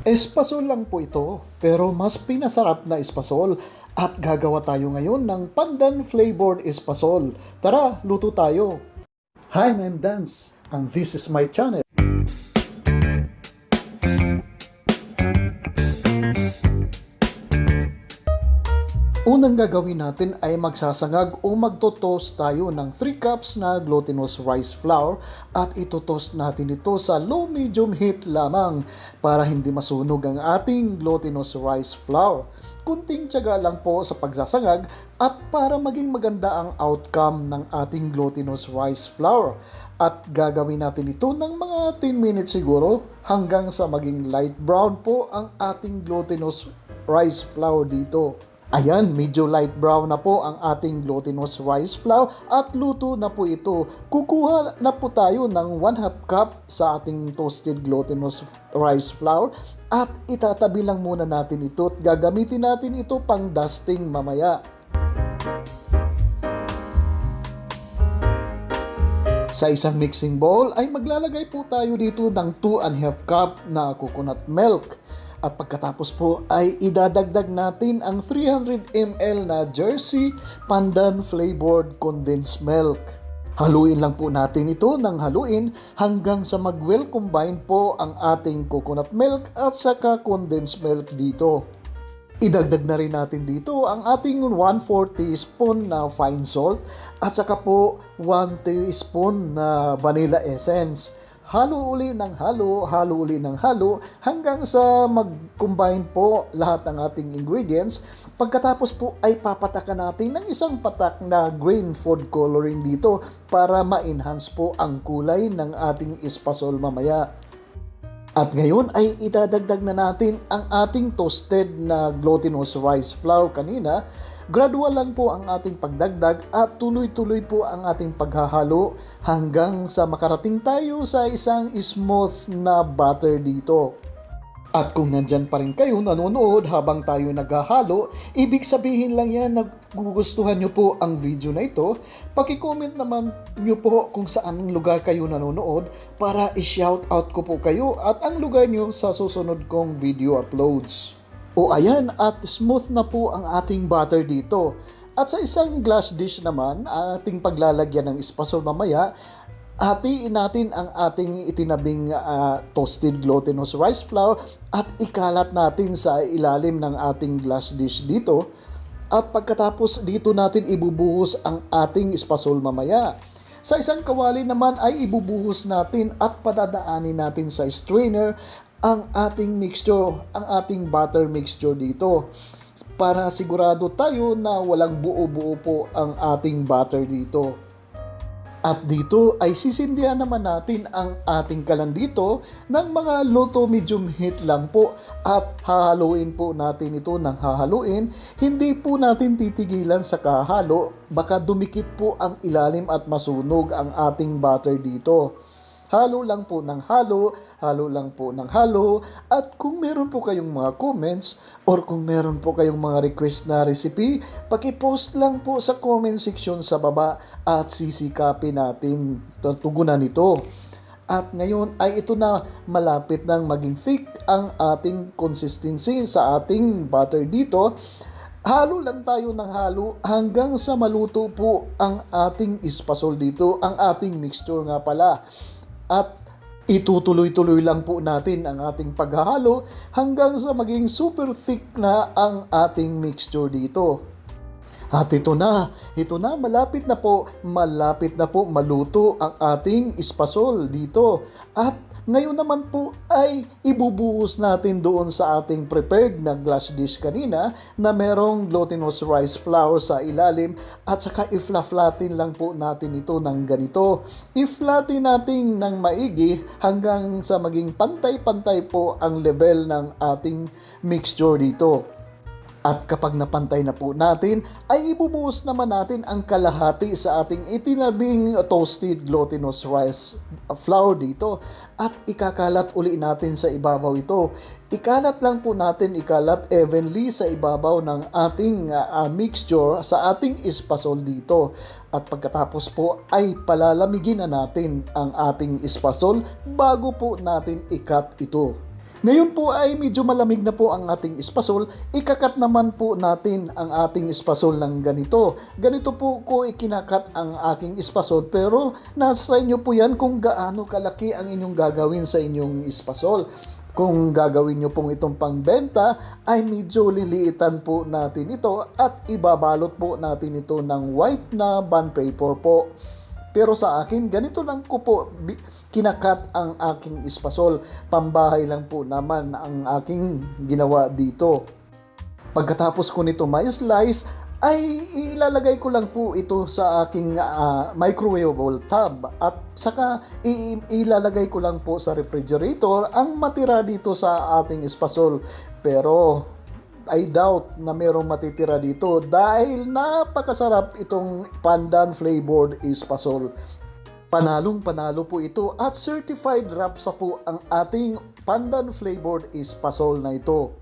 Espasol lang po ito, pero mas pinasarap na espasol. At gagawa tayo ngayon ng pandan flavored espasol. Tara, luto tayo! Hi, I'm Dance, and this is my channel. Unang gagawin natin ay magsasangag o magtotoast tayo ng 3 cups na glutinous rice flour at itotoast natin ito sa low-medium heat lamang para hindi masunog ang ating glutinous rice flour. Kunting tiyaga lang po sa pagsasangag at para maging maganda ang outcome ng ating glutinous rice flour. At gagawin natin ito ng mga 10 minutes siguro hanggang sa maging light brown po ang ating glutinous rice flour dito. Ayan, medyo light brown na po ang ating glutinous rice flour at luto na po ito. Kukuha na po tayo ng 1/2 cup sa ating toasted glutinous rice flour at itatabi lang muna natin ito at gagamitin natin ito pang dusting mamaya. Sa isang mixing bowl ay maglalagay po tayo dito ng 2.5 cup na coconut milk. At pagkatapos po ay idadagdag natin ang 300 ml na Jersey Pandan Flavored Condensed Milk. Haluin lang po natin ito ng haluin hanggang sa mag-well combine po ang ating coconut milk at saka condensed milk dito. Idagdag na rin natin dito ang ating 1/4 teaspoon na fine salt at saka po 1 teaspoon na vanilla essence. Halo uli ng halo, halo uli ng halo hanggang sa mag-combine po lahat ng ating ingredients. Pagkatapos po ay papatakan natin ng isang patak na green food coloring dito para ma-enhance po ang kulay ng ating espasol mamaya. At ngayon ay idadagdag na natin ang ating toasted na glutinous rice flour kanina. Gradual lang po ang ating pagdagdag at tuloy-tuloy po ang ating paghahalo hanggang sa makarating tayo sa isang smooth na batter dito. At kung nandyan pa rin kayo nanonood habang tayo naghahalo, ibig sabihin lang yan na gugustuhan nyo po ang video na ito. Paki-comment naman nyo po kung saan lugar kayo nanonood para i-shoutout ko po kayo at ang lugar nyo sa susunod kong video uploads. O ayan, at smooth na po ang ating butter dito. At sa isang glass dish naman, ating paglalagyan ng espasol mamaya, hatiin natin ang ating itinabing toasted glutinous rice flour at ikalat natin sa ilalim ng ating glass dish dito. At pagkatapos dito natin ibubuhos ang ating espasol mamaya. Sa isang kawali naman ay ibubuhos natin at padadaanin natin sa strainer ang ating mixture, ang ating butter mixture dito. Para sigurado tayo na walang buo-buo po ang ating butter dito. At dito ay sisindihan naman natin ang ating kalan dito ng mga low to medium heat lang po at hahaluin po natin ito ng hahaluin. Hindi po natin titigilan sa kahalo, baka dumikit po ang ilalim at masunog ang ating butter dito. Halo lang po ng halo, halo lang po ng halo, at kung meron po kayong mga comments or kung meron po kayong mga request na recipe, paki-post lang po sa comment section sa baba at sisikapin natin tugunan ito. At ngayon ay ito na malapit nang maging thick ang ating consistency sa ating butter dito. Halo lang tayo ng halo hanggang sa maluto po ang ating espasol dito, ang ating mixture nga pala. At itutuloy-tuloy lang po natin ang ating paghahalo hanggang sa maging super thick na ang ating mixture dito. At ito na, malapit na po maluto ang ating espasol dito. At ngayon naman po ay ibubuhos natin doon sa ating prepared na glass dish kanina na merong glutinous rice flour sa ilalim at saka i-flatten lang po natin ito ng ganito. I-flatten natin ng maigi hanggang sa maging pantay-pantay po ang level ng ating mixture dito. At kapag napantay na po natin, ay ibubuhos naman natin ang kalahati sa ating itinabing toasted glutinous rice flour dito. At ikakalat uli natin sa ibabaw ito. Ikalat lang po natin, ikalat evenly sa ibabaw ng ating mixture sa ating espasol dito. At pagkatapos po ay palalamigin na natin ang ating espasol bago po natin ikat ito. Ngayon po ay medyo malamig na po ang ating espasol, ikakat naman po natin ang ating espasol ng ganito. Ganito po ko ikinakat ang aking espasol, pero nasa inyo po yan kung gaano kalaki ang inyong gagawin sa inyong espasol. Kung gagawin nyo pong itong pangbenta, ay medyo liliitan po natin ito at ibabalot po natin ito ng white na bond paper po. Pero sa akin, ganito lang ko po kinakat ang aking espasol. Pambahay lang po naman ang aking ginawa dito. Pagkatapos ko nito ma-slice, ay ilalagay ko lang po ito sa aking microwavable tub at saka ilalagay ko lang po sa refrigerator ang matira dito sa ating espasol. Pero I doubt na merong matitira dito dahil napakasarap itong pandan flavored espasol. Panalong panalo po ito at certified rapsa po ang ating pandan flavored espasol na ito.